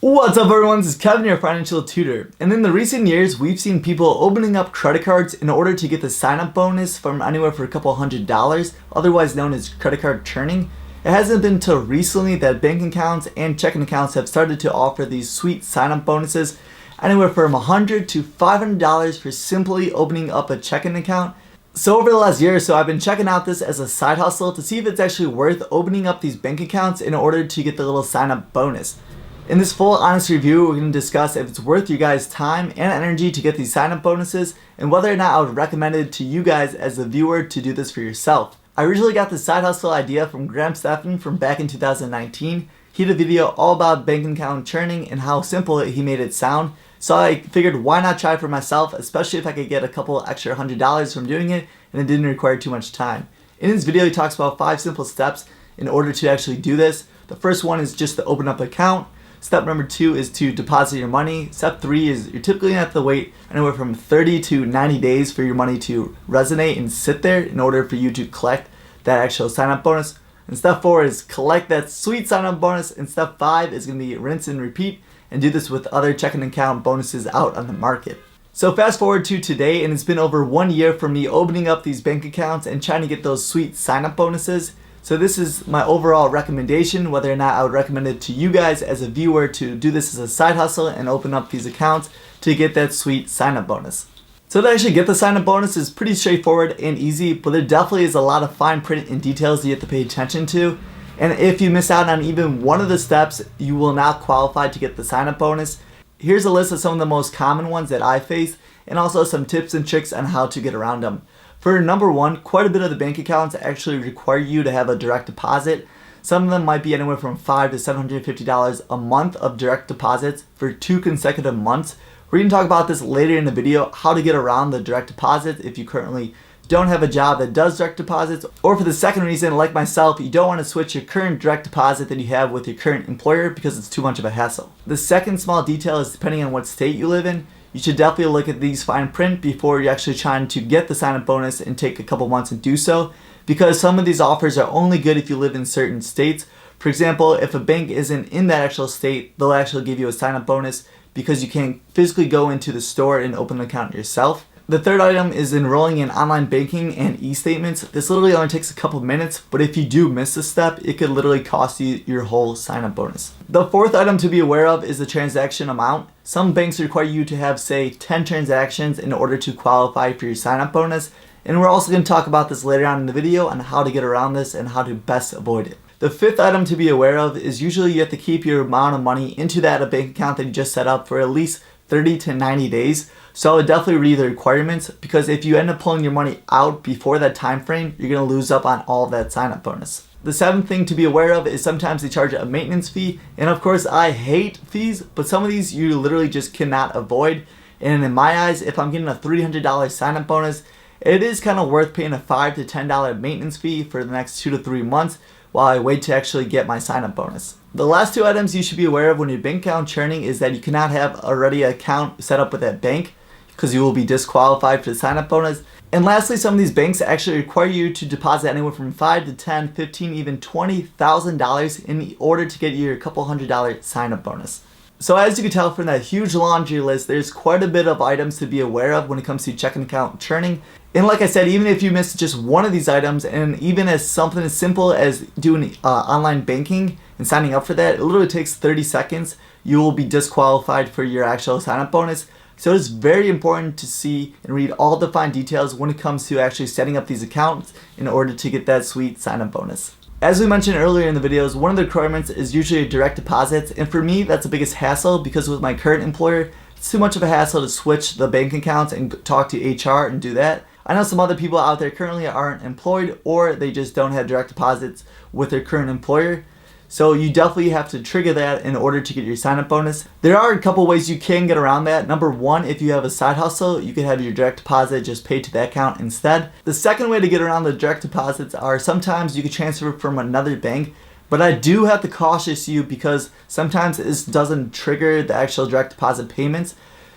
What's up everyone, this is Kevin, your financial tutor. And in the recent years, we've seen people opening up credit cards in order to get the sign-up bonus from anywhere for a couple $100, otherwise known as credit card churning. It hasn't been until recently that bank accounts and checking accounts have started to offer these sweet sign-up bonuses, anywhere from $100 to $500 for simply opening up a checking account. So over the last year or so, I've been checking out this as a side hustle to see if it's actually worth opening up these bank accounts in order to get the little sign-up bonus. In this full honest review, we're going to discuss if it's worth your guys' time and energy to get these sign-up bonuses and whether or not I would recommend it to you guys as a viewer to do this for yourself. I originally got this side hustle idea from Graham Stephan from back in 2019. He did a video all about bank account churning and how simple he made it sound. So I figured why not try it for myself, especially if I could get a couple extra $100 from doing it and it didn't require too much time. In this video, he talks about 5 simple steps in order to actually do this. The first one is just to open up an account. Step number 2 is to deposit your money. Step 3 is you're typically going to have to wait anywhere from 30 to 90 days for your money to resonate and sit there in order for you to collect that actual sign-up bonus. And step 4 is collect that sweet sign-up bonus. And step 5 is going to be rinse and repeat and do this with other checking account bonuses out on the market. So fast forward to today, and it's been over 1 year for me opening up these bank accounts and trying to get those sweet sign-up bonuses. So this is my overall recommendation, whether or not I would recommend it to you guys as a viewer to do this as a side hustle and open up these accounts to get that sweet sign-up bonus. So to actually get the sign-up bonus is pretty straightforward and easy, but there definitely is a lot of fine print and details that you have to pay attention to. And if you miss out on even one of the steps, you will not qualify to get the sign-up bonus. Here's a list of some of the most common ones that I face and also some tips and tricks on how to get around them. For number 1, quite a bit of the bank accounts actually require you to have a direct deposit. Some of them might be anywhere from $500 to $750 a month of direct deposits for 2 consecutive months. We're going to talk about this later in the video, how to get around the direct deposits if you currently don't have a job that does direct deposits, or for the second reason, like myself, you don't want to switch your current direct deposit that you have with your current employer because it's too much of a hassle. The second small detail is depending on what state you live in. You should definitely look at these fine print before you're actually trying to get the sign-up bonus and take a couple months and do so, because some of these offers are only good if you live in certain states. For example, if a bank isn't in that actual state, they'll actually give you a sign-up bonus because you can't physically go into the store and open an account yourself. The third item is enrolling in online banking and e-statements. This literally only takes a couple minutes, but if you do miss this step, it could literally cost you your whole sign-up bonus. The fourth item to be aware of is the transaction amount. Some banks require you to have, say, 10 transactions in order to qualify for your sign-up bonus. And we're also going to talk about this later on in the video on how to get around this and how to best avoid it. The fifth item to be aware of is usually you have to keep your amount of money into that bank account that you just set up for at least 30 to 90 days. So I would definitely read the requirements, because if you end up pulling your money out before that time frame, you're going to lose up on all of that sign-up bonus. The seventh thing to be aware of is sometimes they charge a maintenance fee, and of course I hate fees, but some of these you literally just cannot avoid. And in my eyes, if I'm getting a $300 sign-up bonus, it is kind of worth paying a $5 to $10 maintenance fee for the next 2 to 3 months while I wait to actually get my sign-up bonus. The last 2 items you should be aware of when your bank account churning is that you cannot have already an account set up with that bank, because you will be disqualified for the sign-up bonus. And lastly, some of these banks actually require you to deposit anywhere from $5 to $10, $15, even $20,000 in order to get your couple $100 sign-up bonus. So as you can tell from that huge laundry list, there's quite a bit of items to be aware of when it comes to checking account churning. And like I said, even if you miss just one of these items, and even as something as simple as doing online banking and signing up for that, it literally takes 30 seconds, you will be disqualified for your actual sign-up bonus. So it's very important to see and read all the fine details when it comes to actually setting up these accounts in order to get that sweet sign-up bonus. As we mentioned earlier in the videos, one of the requirements is usually direct deposits, and for me that's the biggest hassle, because with my current employer, it's too much of a hassle to switch the bank accounts and talk to HR and do that. I know some other people out there currently aren't employed, or they just don't have direct deposits with their current employer. So you definitely have to trigger that in order to get your sign-up bonus. There are a couple ways you can get around that. Number 1, if you have a side hustle, you can have your direct deposit just paid to that account instead. The second way to get around the direct deposits are sometimes you can transfer from another bank, but I do have to caution you because sometimes this doesn't trigger the actual direct deposit payments.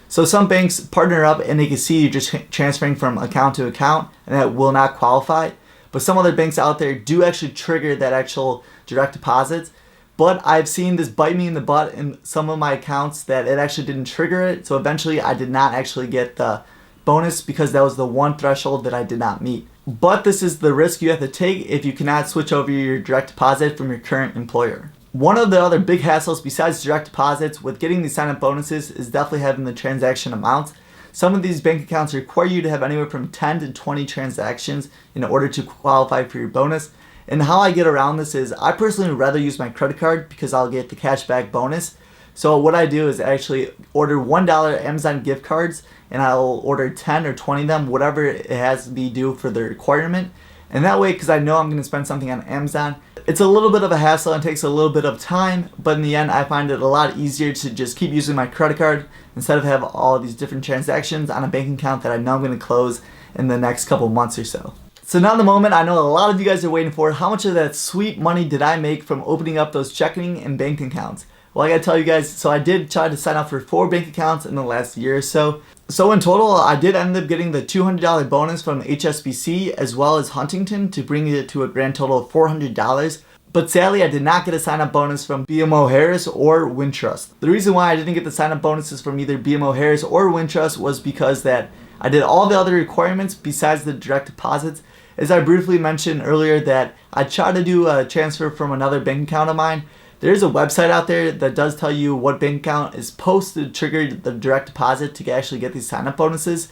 So some banks partner up and they can see you're just transferring from account to account, and that will not qualify. But some other banks out there do actually trigger that actual direct deposits. But I've seen this bite me in the butt in some of my accounts that it actually didn't trigger it. So eventually I did not actually get the bonus because that was the one threshold that I did not meet. But this is the risk you have to take if you cannot switch over your direct deposit from your current employer. One of the other big hassles besides direct deposits with getting these sign-up bonuses is definitely having the transaction amounts. Some of these bank accounts require you to have anywhere from 10 to 20 transactions in order to qualify for your bonus. And how I get around this is I personally would rather use my credit card because I'll get the cashback bonus. So what I do is actually order $1 Amazon gift cards, and I'll order 10 or 20 of them, whatever it has to be due for the requirement. And that way, because I know I'm going to spend something on Amazon, it's a little bit of a hassle and takes a little bit of time, but in the end I find it a lot easier to just keep using my credit card instead of have all these different transactions on a bank account that I know I'm going to close in the next couple months or so. So now the moment I know a lot of you guys are waiting for, how much of that sweet money did I make from opening up those checking and bank accounts? Well, I gotta tell you guys, so I did try to sign up for 4 bank accounts in the last year or so. So in total, I did end up getting the $200 bonus from HSBC as well as Huntington to bring it to a grand total of $400. But sadly, I did not get a sign-up bonus from BMO Harris or Wintrust. The reason why I didn't get the sign-up bonuses from either BMO Harris or Wintrust was because that I did all the other requirements besides the direct deposits. As I briefly mentioned earlier that I tried to do a transfer from another bank account of mine. There is a website out there that does tell you what bank account is supposed to trigger the direct deposit to actually get these sign-up bonuses.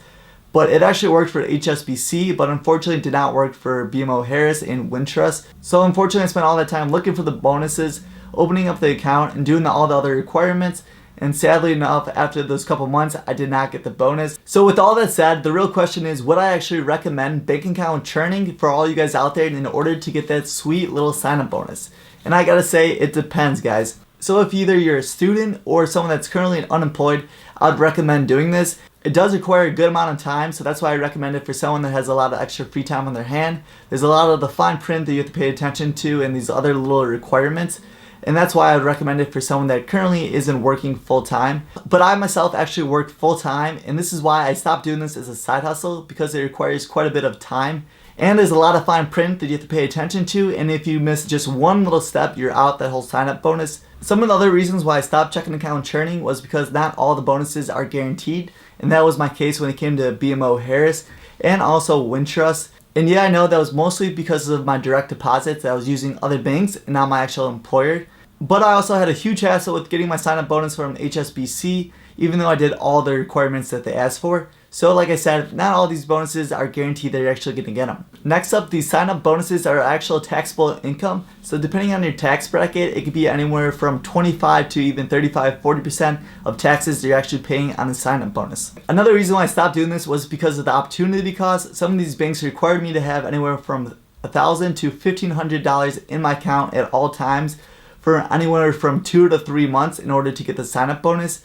But it actually worked for HSBC, but unfortunately did not work for BMO Harris and Wintrust. So unfortunately I spent all that time looking for the bonuses, opening up the account and doing all the other requirements. And sadly enough, after those couple months, I did not get the bonus. So with all that said, the real question is, would I actually recommend bank account churning for all you guys out there in order to get that sweet little sign-up bonus? And I gotta say, it depends, guys. So if either you're a student or someone that's currently unemployed, I'd recommend doing this. It does require a good amount of time, so that's why I recommend it for someone that has a lot of extra free time on their hand. There's a lot of the fine print that you have to pay attention to and these other little requirements. And that's why I would recommend it for someone that currently isn't working full time. But I myself actually work full time, and this is why I stopped doing this as a side hustle, because it requires quite a bit of time. And there's a lot of fine print that you have to pay attention to, and if you miss just one little step, you're out that whole sign up bonus. Some of the other reasons why I stopped checking account churning was because not all the bonuses are guaranteed, and that was my case when it came to BMO Harris and also Wintrust. And yeah, I know that was mostly because of my direct deposits that I was using other banks and not my actual employer. But I also had a huge hassle with getting my sign-up bonus from HSBC, even though I did all the requirements that they asked for. So like I said, not all these bonuses are guaranteed that you're actually going to get them. Next up, these sign-up bonuses are actual taxable income. So depending on your tax bracket, it could be anywhere from 25 to even 35-40% of taxes that you're actually paying on the sign-up bonus. Another reason why I stopped doing this was because of the opportunity cost. Some of these banks required me to have anywhere from $1,000 to $1,500 in my account at all times for anywhere from 2 to 3 months in order to get the sign-up bonus.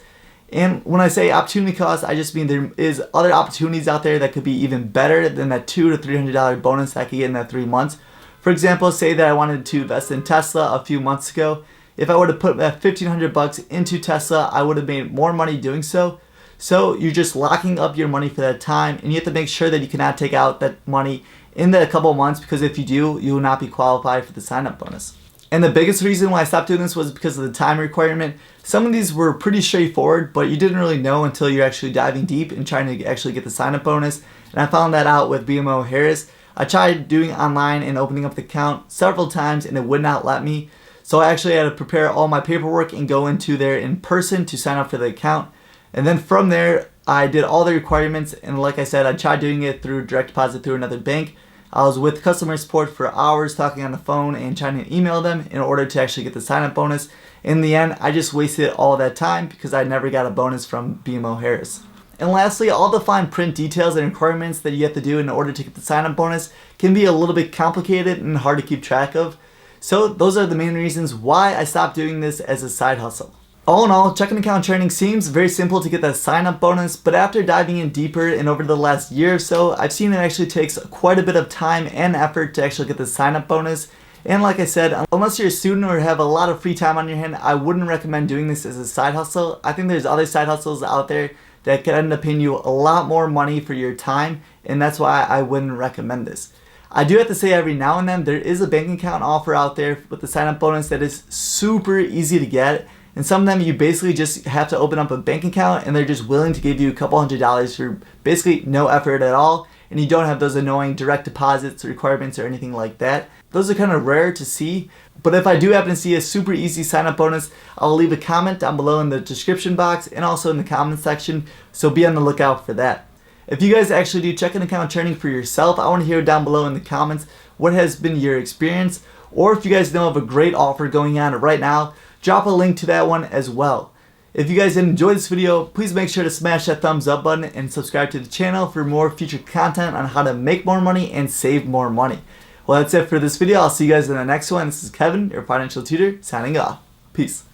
And when I say opportunity cost, I just mean there is other opportunities out there that could be even better than that $200 to $300 bonus I could get in that 3 months. For example, say that I wanted to invest in Tesla a few months ago. If I were to put that $1,500 into Tesla, I would have made more money doing so. So you're just locking up your money for that time, and you have to make sure that you cannot take out that money in the couple months, because if you do, you will not be qualified for the sign-up bonus. And the biggest reason why I stopped doing this was because of the time requirement. Some of these were pretty straightforward, but you didn't really know until you're actually diving deep and trying to actually get the sign-up bonus. And I found that out with BMO Harris. I tried doing online and opening up the account several times, and it would not let me. So I actually had to prepare all my paperwork and go into there in person to sign up for the account. And then from there, I did all the requirements. And like I said, I tried doing it through direct deposit through another bank. I was with customer support for hours talking on the phone and trying to email them in order to actually get the sign-up bonus. In the end, I just wasted all that time because I never got a bonus from BMO Harris. And lastly, all the fine print details and requirements that you have to do in order to get the sign-up bonus can be a little bit complicated and hard to keep track of. So those are the main reasons why I stopped doing this as a side hustle. All in all, checking account churning seems very simple to get that sign-up bonus, but after diving in deeper and over the last year or so, I've seen it actually takes quite a bit of time and effort to actually get the sign-up bonus. And like I said, unless you're a student or have a lot of free time on your hand, I wouldn't recommend doing this as a side hustle. I think there's other side hustles out there that could end up paying you a lot more money for your time, and that's why I wouldn't recommend this. I do have to say every now and then there is a bank account offer out there with the sign up bonus that is super easy to get. And some of them you basically just have to open up a bank account and they're just willing to give you a couple $100s for basically no effort at all. And you don't have those annoying direct deposits requirements or anything like that. Those are kind of rare to see. But if I do happen to see a super easy sign up bonus, I'll leave a comment down below in the description box and also in the comment section. So be on the lookout for that. If you guys actually do checking account churning for yourself, I want to hear down below in the comments what has been your experience, or if you guys know of a great offer going on right now, drop a link to that one as well. If you guys did enjoy this video, please make sure to smash that thumbs up button and subscribe to the channel for more future content on how to make more money and save more money. Well, that's it for this video. I'll see you guys in the next one. This is Kevin, your financial tutor, signing off. Peace.